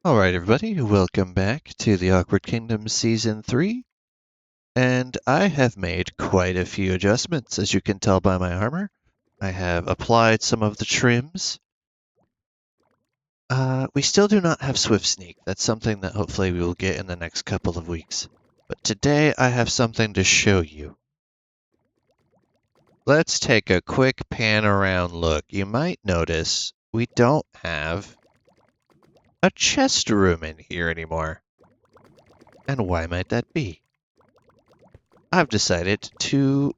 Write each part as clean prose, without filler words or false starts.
Alright, everybody, welcome back to the Awkward Kingdom Season 3. And I have made quite a few adjustments, as you can tell by my armor. I have applied some of the trims. We still do not have Swift Sneak. That's something that hopefully we will get in the next couple of weeks. But today I have something to show you. Let's take a quick pan around look. You might notice we don't have a chest room in here anymore. And why might that be? I've decided to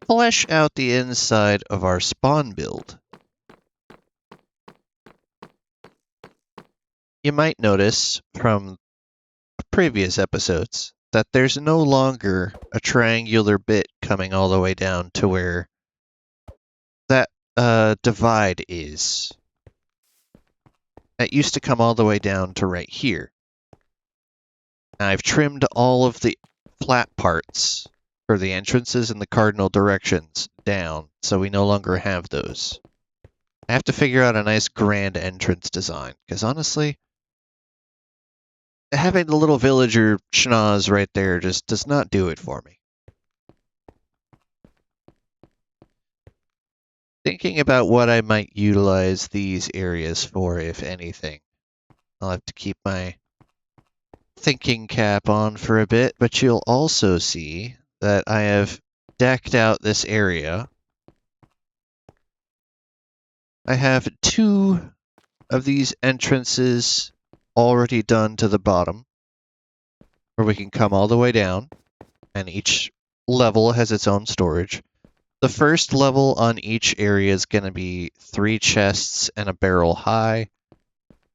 flesh out the inside of our spawn build. You might notice from previous episodes that there's no longer a triangular bit coming all the way down to where that divide is. That used to come all the way down to right here. I've trimmed all of the flat parts for the entrances and the cardinal directions down, so we no longer have those. I have to figure out a nice grand entrance design, because honestly, having the little villager schnoz right there just does not do it for me. Thinking about what I might utilize these areas for, if anything. I'll have to keep my thinking cap on for a bit, but you'll also see that I have decked out this area. I have two of these entrances already done to the bottom, where we can come all the way down, and each level has its own storage. The first level on each area is going to be 3 chests and a barrel high,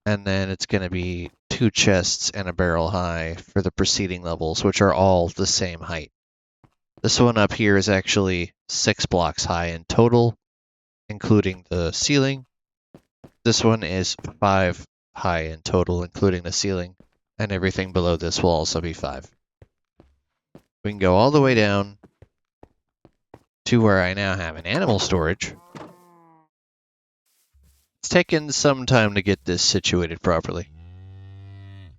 and then it's going to be 2 chests and a barrel high for the preceding levels, which are all the same height. This one up here is actually 6 blocks high in total, including the ceiling. This one is 5 high in total, including the ceiling, and everything below this will also be 5. We can go all the way down to where I now have an animal storage. It's taken some time to get this situated properly.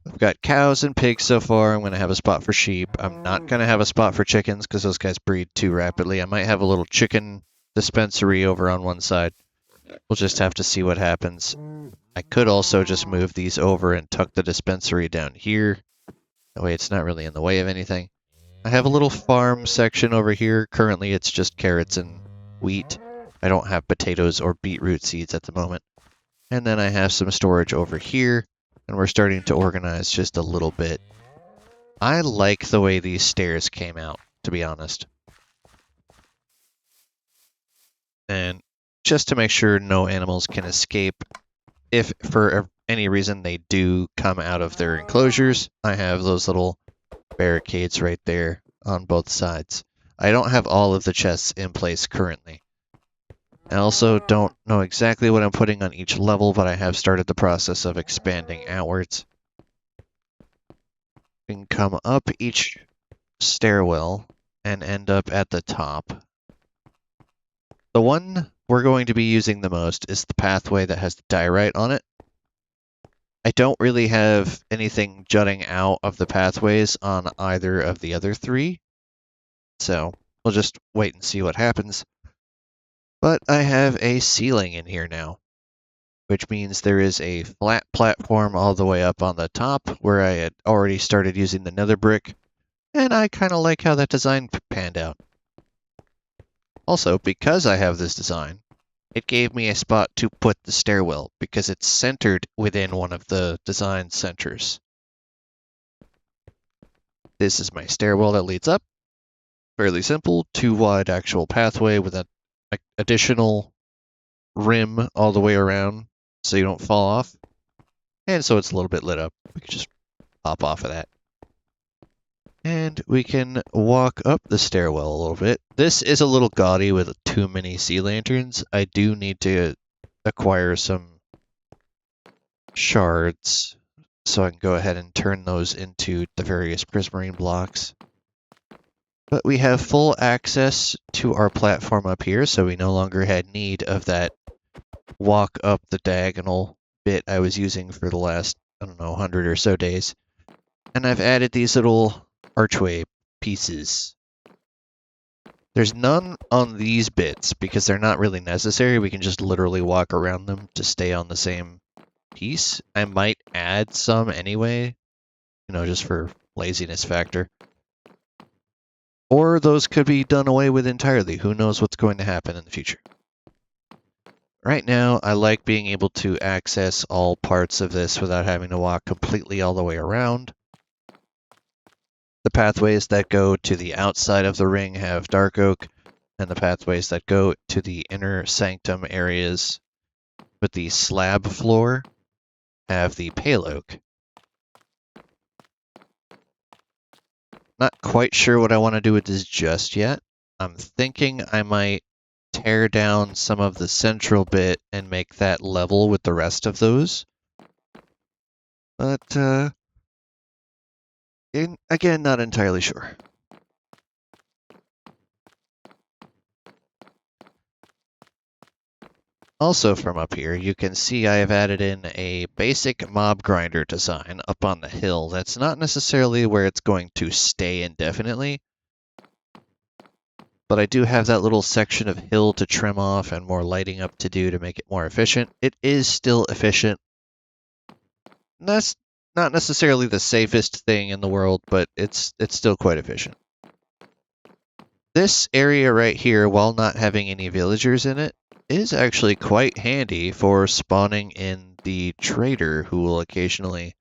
I've got cows and pigs so far. I'm going to have a spot for sheep. I'm not going to have a spot for chickens because those guys breed too rapidly. I might have a little chicken dispensary over on one side. We'll just have to see what happens. I could also just move these over and tuck the dispensary down here. That way it's not really in the way of anything. I have a little farm section over here. Currently it's just carrots and wheat. I don't have potatoes or beetroot seeds at the moment. And then I have some storage over here, and we're starting to organize just a little bit. I like the way these stairs came out, to be honest. And just to make sure no animals can escape, if for any reason they do come out of their enclosures, I have those little barricades right there on both sides. I don't have all of the chests in place currently. I also don't know exactly what I'm putting on each level, but I have started the process of expanding outwards. We can come up each stairwell and end up at the top. The one we're going to be using the most is the pathway that has the diorite on it. I don't really have anything jutting out of the pathways on either of the other 3, so we'll just wait and see what happens. But I have a ceiling in here now, which means there is a flat platform all the way up on the top where I had already started using the nether brick, and I kind of like how that design panned out. Also, because I have this design, it gave me a spot to put the stairwell because it's centered within one of the design centers. This is my stairwell that leads up. Fairly simple, 2 wide actual pathway with an additional rim all the way around so you don't fall off. And so it's a little bit lit up. We can just hop off of that. And we can walk up the stairwell a little bit. This is a little gaudy with too many sea lanterns. I do need to acquire some shards so I can go ahead and turn those into the various prismarine blocks. But we have full access to our platform up here, so we no longer had need of that walk up the diagonal bit I was using for the last, I don't know, 100 or so days. And I've added these little archway pieces. There's none on these bits because they're not really necessary. We can just literally walk around them to stay on the same piece. I might add some anyway, just for laziness factor. Or those could be done away with entirely. Who knows what's going to happen in the future. Right now, I like being able to access all parts of this without having to walk completely all the way around. The pathways that go to the outside of the ring have dark oak, and the pathways that go to the inner sanctum areas with the slab floor have the pale oak. Not quite sure what I want to do with this just yet. I'm thinking I might tear down some of the central bit and make that level with the rest of those. But, again, not entirely sure. Also from up here, you can see I have added in a basic mob grinder design up on the hill. That's not necessarily where it's going to stay indefinitely, but I do have that little section of hill to trim off and more lighting up to do to make it more efficient. It is still efficient. That's not necessarily the safest thing in the world, but it's still quite efficient. This area right here, while not having any villagers in it, is actually quite handy for spawning in the trader, who will occasionally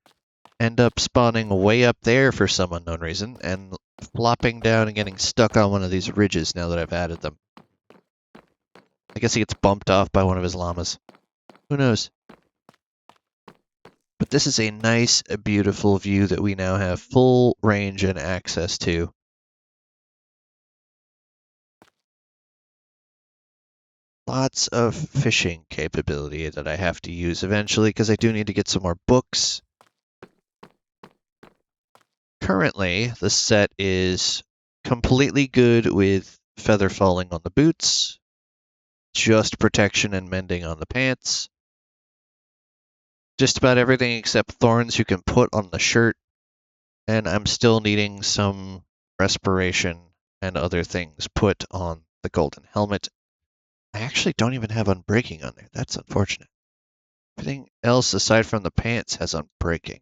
end up spawning way up there for some unknown reason and flopping down and getting stuck on one of these ridges now that I've added them. I guess he gets bumped off by one of his llamas. Who knows? But this is a nice, beautiful view that we now have full range and access to. Lots of fishing capability that I have to use eventually because I do need to get some more books. Currently, the set is completely good with feather falling on the boots, just protection and mending on the pants. Just about everything except thorns you can put on the shirt, and I'm still needing some respiration and other things put on the golden helmet. I actually don't even have unbreaking on there. That's unfortunate. Everything else aside from the pants has unbreaking.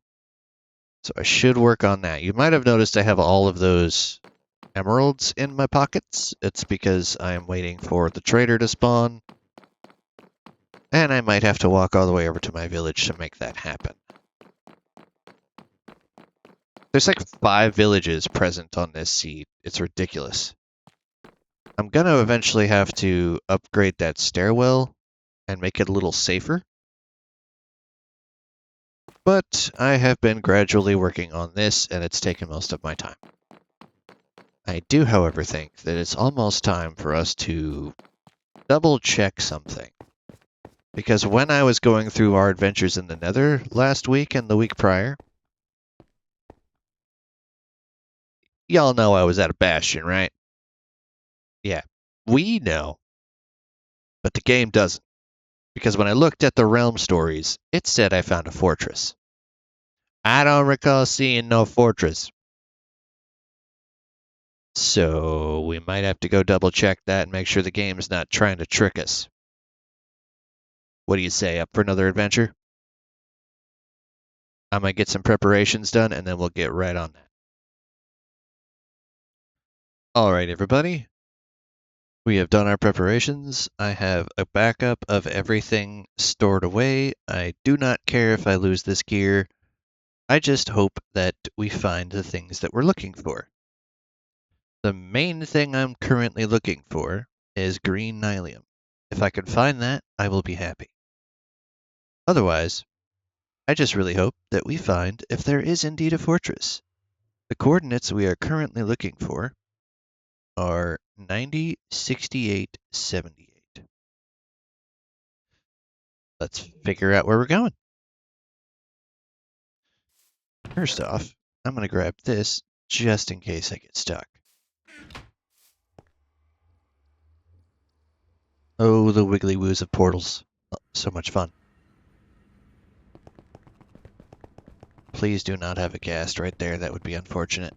So I should work on that. You might have noticed I have all of those emeralds in my pockets. It's because I'm waiting for the trader to spawn. And I might have to walk all the way over to my village to make that happen. There's like 5 villages present on this seed. It's ridiculous. I'm going to eventually have to upgrade that stairwell and make it a little safer. But I have been gradually working on this, and it's taken most of my time. I do, however, think that it's almost time for us to double-check something. Because when I was going through our adventures in the Nether last week and the week prior, y'all know I was at a bastion, right? Yeah, we know. But the game doesn't. Because when I looked at the realm stories, it said I found a fortress. I don't recall seeing no fortress. So we might have to go double check that and make sure the game's not trying to trick us. What do you say, up for another adventure? I'm going to get some preparations done and then we'll get right on that. Alright, everybody. We have done our preparations. I have a backup of everything stored away. I do not care if I lose this gear. I just hope that we find the things that we're looking for. The main thing I'm currently looking for is green nylium. If I can find that, I will be happy. Otherwise, I just really hope that we find if there is indeed a fortress. The coordinates we are currently looking for are 90, 68, 78. Let's figure out where we're going. First off, I'm going to grab this just in case I get stuck. Oh, the wiggly woos of portals. Oh, so much fun. please do not have a ghast right there. That would be unfortunate.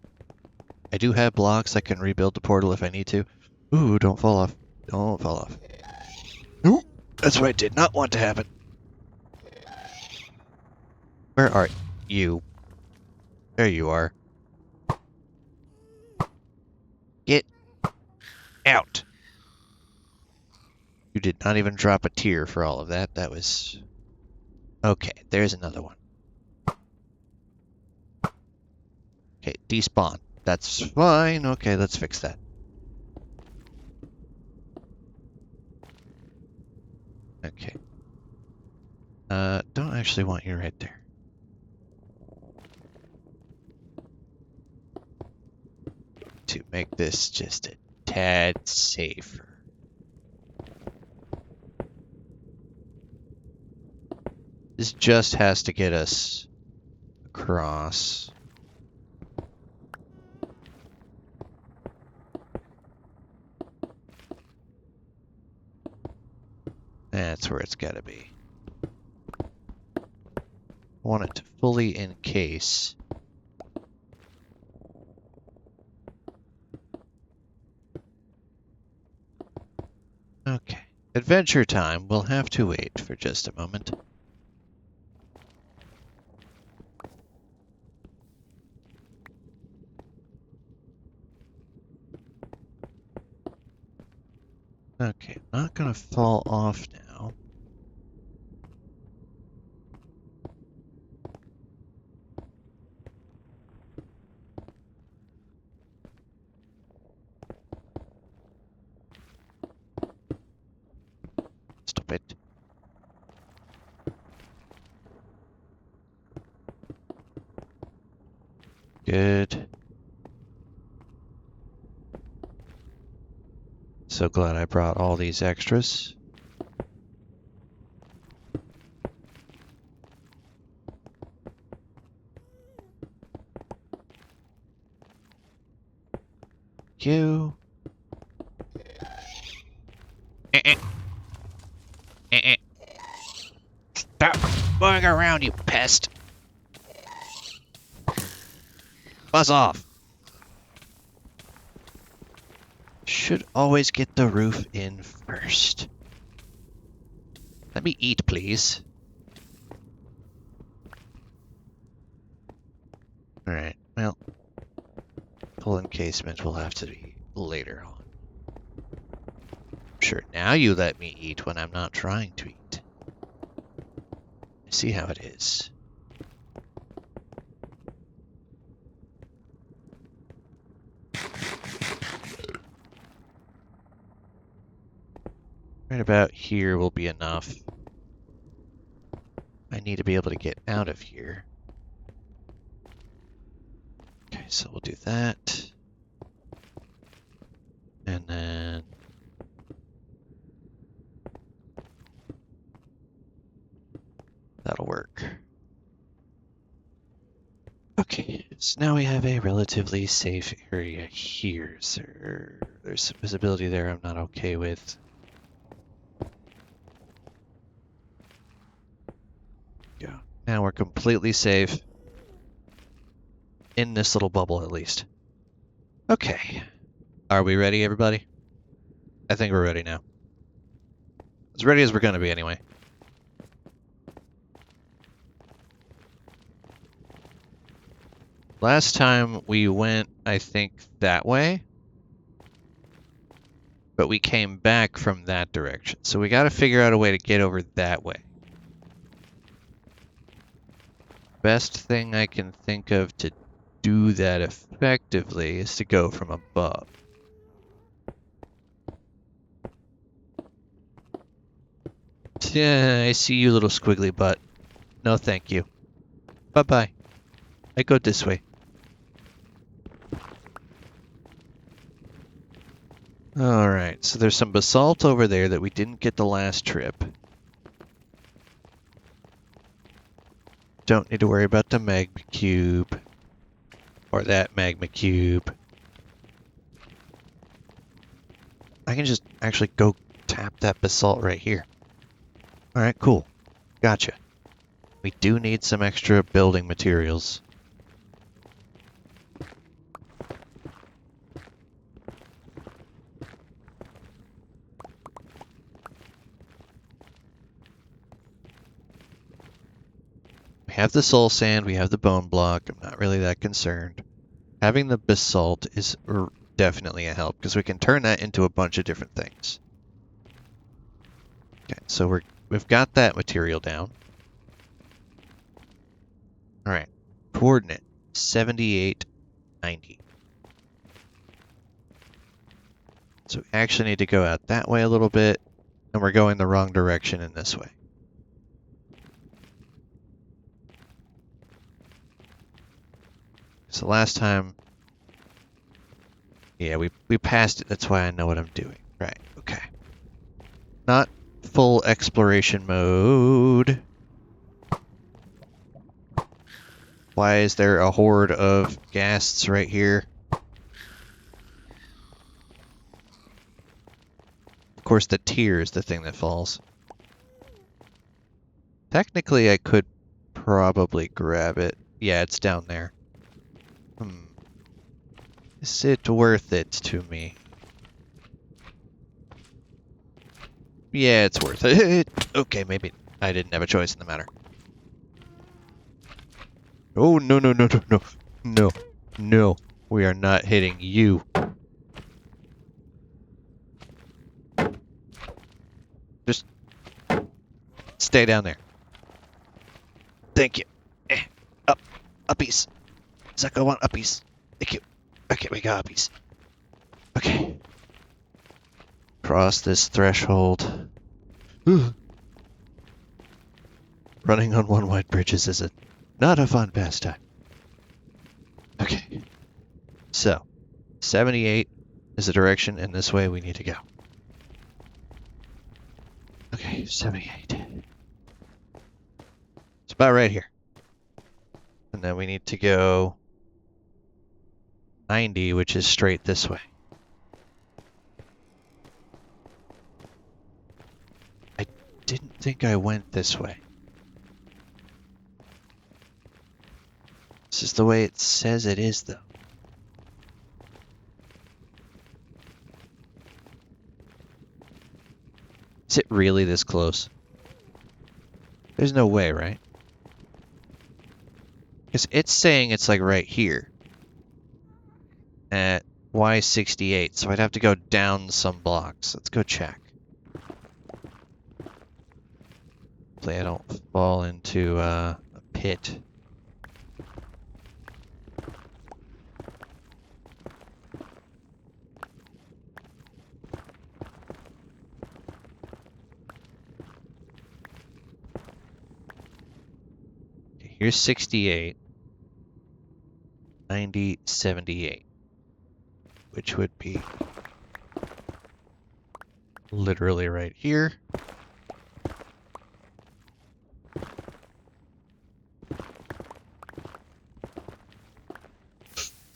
I do have blocks. I can rebuild the portal if I need to. Ooh, don't fall off. Don't fall off. Nope. That's what I did not want to happen. Where are you? There you are. Get out. You did not even drop a tear for all of that. That was... Okay, there's another one. Okay, despawn. That's fine. Okay, let's fix that. Okay. Don't actually want you right there. To make this just a tad safer. This just has to get us across. That's where it's gotta be. I want it to fully encase. Okay. Adventure time. We'll have to wait for just a moment. Okay, I'm not gonna fall off now. Stop it. Good. So glad I brought all these extras. You. Stop going around, you pest. Buzz off. Should always get the roof in first. Let me eat, please. Alright, well, full encasement will have to be later on. Sure, now you let me eat when I'm not trying to eat. I see how it is. Right about here will be enough. I need to be able to get out of here. Okay, so we'll do that. And then... that'll work. Okay, so now we have a relatively safe area here. So there's some visibility there I'm not okay with. Yeah, now we're completely safe. In this little bubble, at least. Okay. Are we ready, everybody? I think we're ready now. As ready as we're gonna be, anyway. Last time we went, I think, that way. But we came back from that direction. So we gotta figure out a way to get over that way. Best thing I can think of to do that effectively is to go from above. Yeah, I see you, little squiggly butt. No, thank you. Bye-bye. I go this way. Alright, so there's some basalt over there that we didn't get the last trip. Don't need to worry about the magma cube. Or that magma cube. I can just actually go tap that basalt right here. Alright, cool. Gotcha. We do need some extra building materials. We have the soul sand, we have the bone block. I'm not really that concerned. Having the basalt is definitely a help because we can turn that into a bunch of different things. Okay, so we've got that material down. All right, coordinate 7890. So we actually need to go out that way a little bit, and we're going the wrong direction in this way. So last time, yeah, we passed it. That's why I know what I'm doing. Right, okay. Not full exploration mode. Why is there a horde of ghasts right here? Of course, the tear is the thing that falls. Technically, I could probably grab it. Yeah, it's down there. Is it worth it to me? Yeah, it's worth it. Okay, maybe I didn't have a choice in the matter. Oh, no, no, no, no, no. No. No. We are not hitting you. Just stay down there. Thank you. Up. Uppies. Zucko want uppies. Thank you. Okay, we got uppies. Okay. Cross this threshold. Running on one wide bridges is not a fun pastime. Okay. So, 78 is the direction, and this way we need to go. Okay, 78. It's about right here. And then we need to go 90, which is straight this way. I didn't think I went this way. This is the way it says it is, though. Is it really this close? There's no way, right? Because it's saying it's like right here. At Y68, so I'd have to go down some blocks. Let's go check. Hopefully I don't fall into a pit. Okay, here's 68. 90, 78. Which would be literally right here.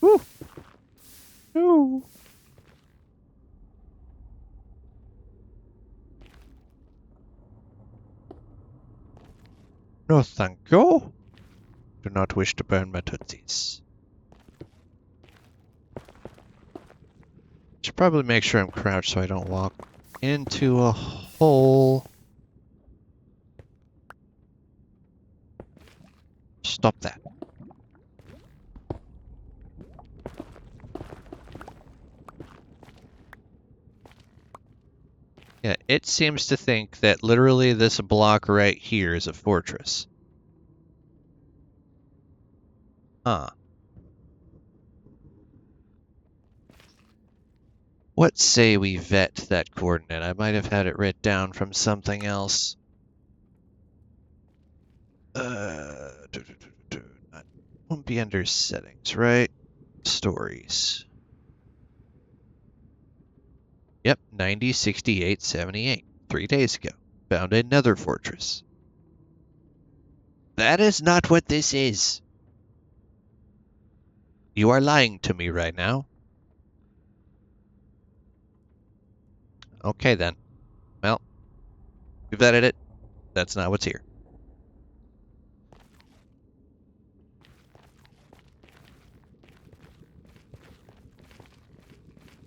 Woo! Ooh. No, thank you. Do not wish to burn my tootsies. Should probably make sure I'm crouched so I don't walk into a hole. Stop that. Yeah, it seems to think that literally this block right here is a fortress. Huh. What say we vet that coordinate? I might have had it written down from something else. Won't be under settings, right? Stories. Yep, 90, 68, 78. 3 days ago. Found another fortress. That is not what this is. You are lying to me right now. Okay then. Well, we vetted it. That's not what's here.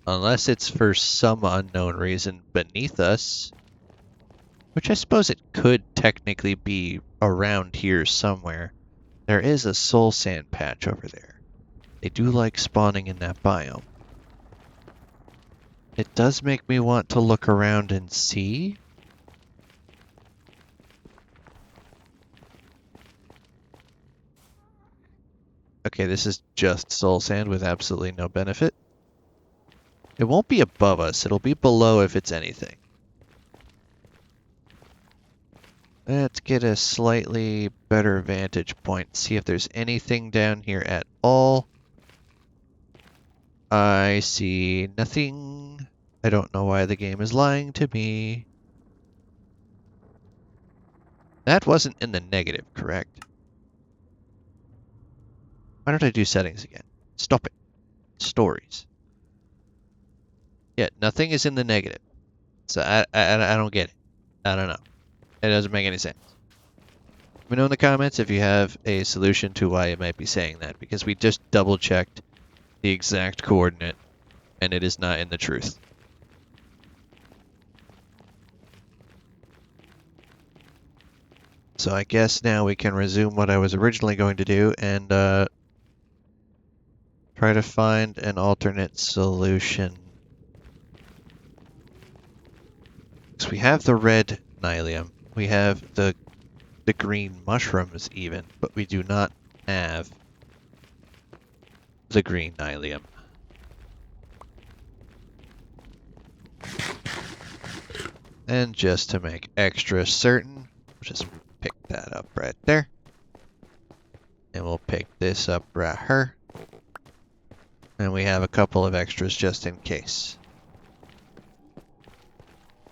Unless it's for some unknown reason beneath us. Which I suppose it could technically be around here somewhere. There is a soul sand patch over there. They do like spawning in that biome. It does make me want to look around and see. Okay, this is just soul sand with absolutely no benefit. It won't be above us, it'll be below if it's anything. Let's get a slightly better vantage point, see if there's anything down here at all. I see nothing. I don't know why the game is lying to me. That wasn't in the negative, correct? Why don't I do settings again? Stop it. Stories. Yeah, nothing is in the negative. So I don't get it. I don't know. It doesn't make any sense. Let me know in the comments if you have a solution to why it might be saying that, because we just double checked the exact coordinate and it is not in the truth. So I guess now we can resume what I was originally going to do and try to find an alternate solution. So we have the red nylium, we have the green mushrooms even, but we do not have the green nylium. And just to make extra certain, we'll just pick that up right there. And we'll pick this up right here. And we have a couple of extras just in case.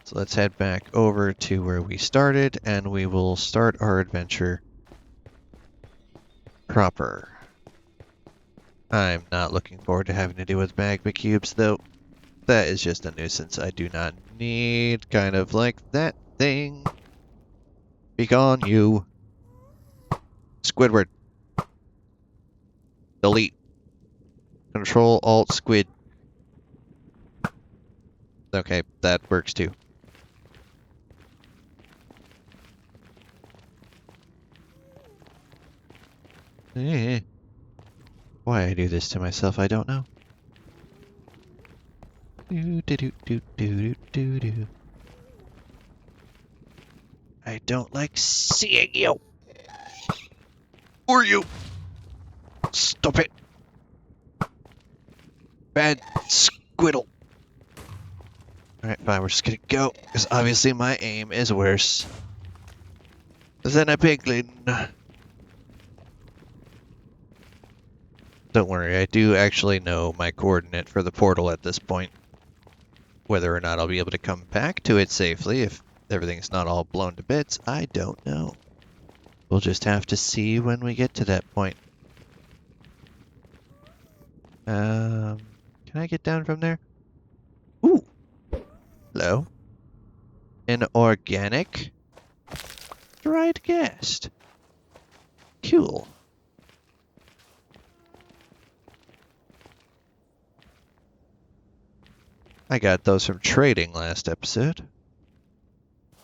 So let's head back over to where we started, and we will start our adventure proper. I'm not looking forward to having to deal with magma cubes, though. That is just a nuisance I do not need, kind of like that thing. Be gone, you. Squidward. Delete. Control Alt Squid. Okay, that works too. Why I do this to myself, I don't know. I don't like seeing you. Or you. Stop it. Bad squiddle. Alright, fine, we're just gonna go, because obviously my aim is worse than a piglin. Don't worry, I do actually know my coordinate for the portal at this point. Whether or not I'll be able to come back to it safely if everything's not all blown to bits, I don't know. We'll just have to see when we get to that point. Can I get down from there? Ooh! Hello. An organic dried ghast. Cool. I got those from trading last episode.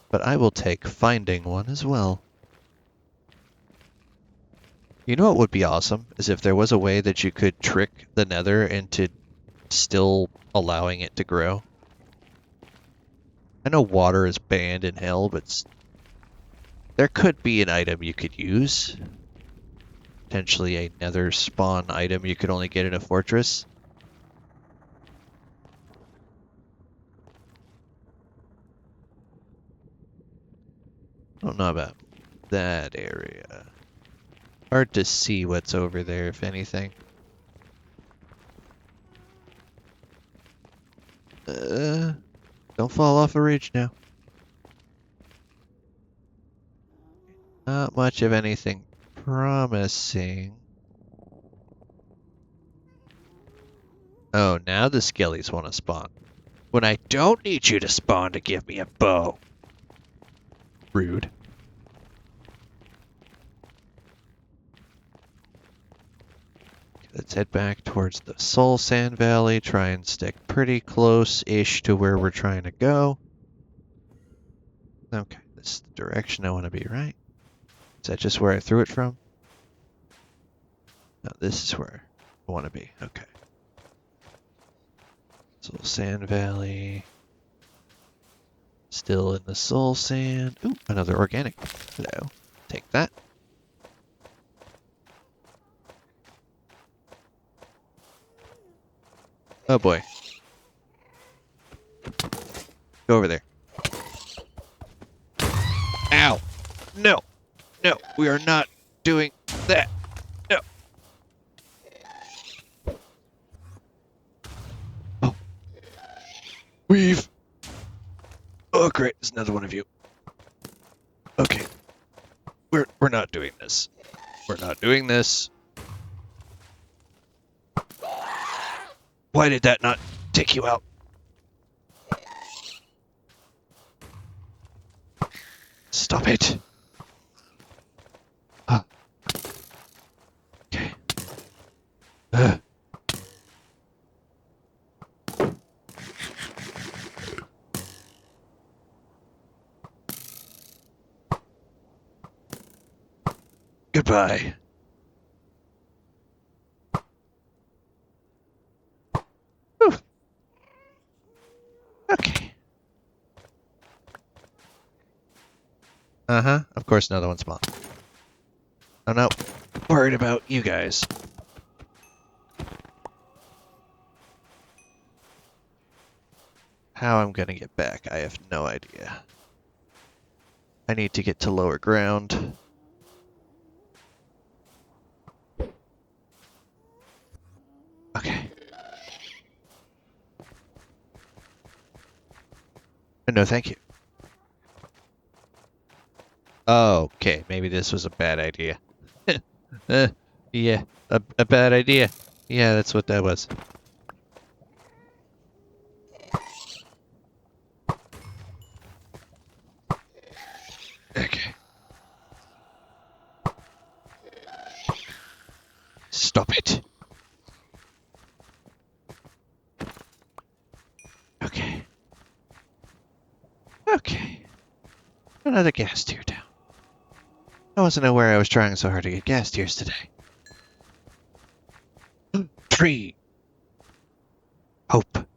But I will take finding one as well. You know what would be awesome? Is if there was a way that you could trick the nether into still allowing it to grow. I know water is banned in hell, but there could be an item you could use. Potentially a nether spawn item you could only get in a fortress. I don't know about that area. Hard to see what's over there, if anything. Don't fall off a ridge now. Not much of anything promising. Oh, now the skellies want to spawn. When I don't need you to spawn to give me a bow. Rude. let's head back towards the Soul Sand Valley, try and stick pretty close-ish to where we're trying to go. Okay, this is the direction I want to be, right? Is that just where I threw it from? No, this is where I want to be. Okay. Soul Sand Valley. Still in the Soul Sand. Ooh, another organic. Hello. Take that. Oh boy. Go over there. Ow! No! No, we are not doing that. No. Oh. We've... Oh, great. There's another one of you. Okay. We're not doing this. We're not doing this. Why did that not take you out? Stop it. Okay. Goodbye. Whew. Okay. Uh-huh. Of course another one spawned. I'm not worried about you guys. How I'm gonna get back, I have no idea. I need to get to lower ground. Okay. No, thank you. Oh, okay, maybe this was a bad idea. Yeah, a bad idea. Yeah, that's what that was. Okay. Stop it. Okay. Okay. Another gas tier down. I wasn't aware I was trying so hard to get gas tiers today. 3. Hope.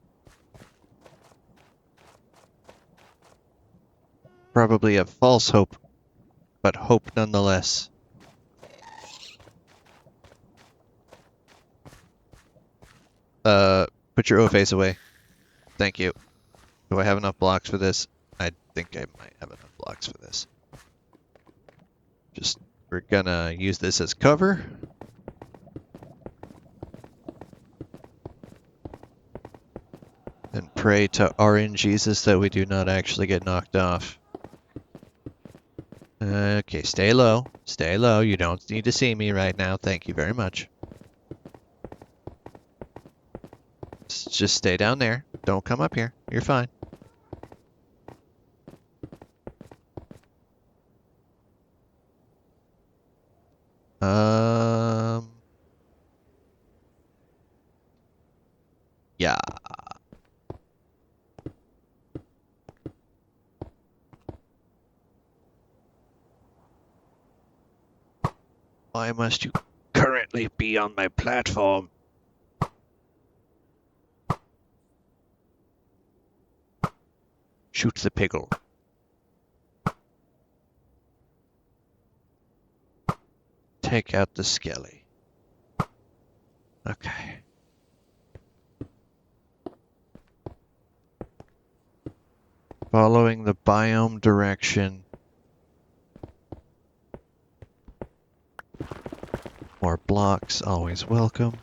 Probably a false hope, but hope nonetheless. Put your O-face away. Thank you. Do I have enough blocks for this? I think I might have enough blocks for this. We're gonna use this as cover. And pray to RNGesus that we do not actually get knocked off. Okay, stay low. Stay low. You don't need to see me right now. Thank you very much. Just stay down there. Don't come up here. You're fine. Yeah. Why must you currently be on my platform? Shoot the piggle. Take out the skelly. Okay. Following the biome direction. More blocks, always welcome.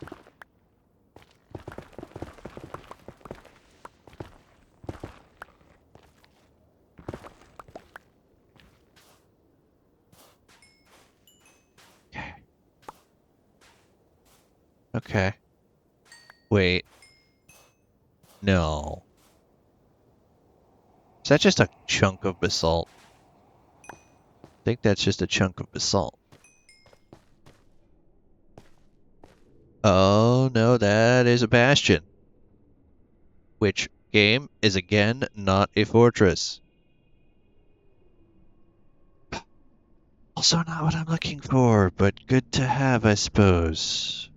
Okay. Okay. Wait. No. Is that just a chunk of basalt? I think that's just a chunk of basalt. Oh, no, that is a bastion. Which game is again not a fortress. Also not what I'm looking for, but good to have, I suppose.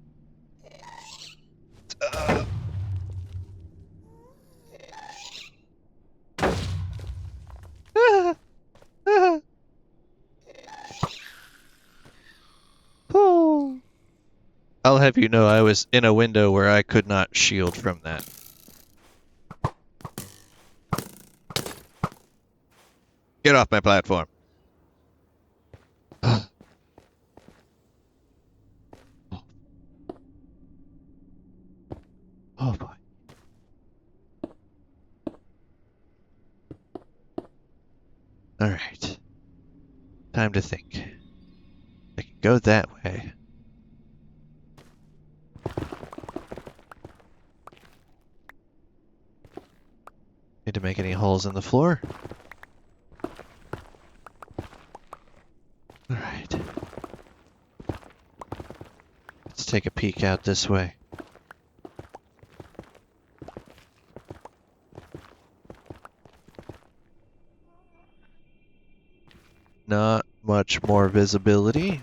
Oh. I'll have you know I was in a window where I could not shield from that. Get off my platform. Oh boy. Alright. Time to think. I can go that way. Need to make any holes in the floor. Alright. Let's take a peek out this way. Not much more visibility.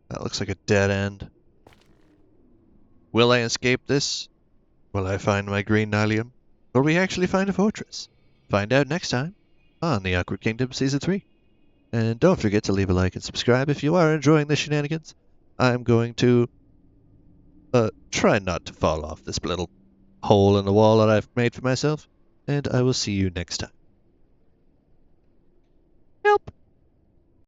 That looks like a dead end. Will I escape this? Will I find my green nylium? Will we actually find a fortress? Find out next time on the Awkward Kingdom Season 3. And don't forget to leave a like and subscribe if you are enjoying the shenanigans. I'm going to try not to fall off this little hole in the wall that I've made for myself. And I will see you next time. Help!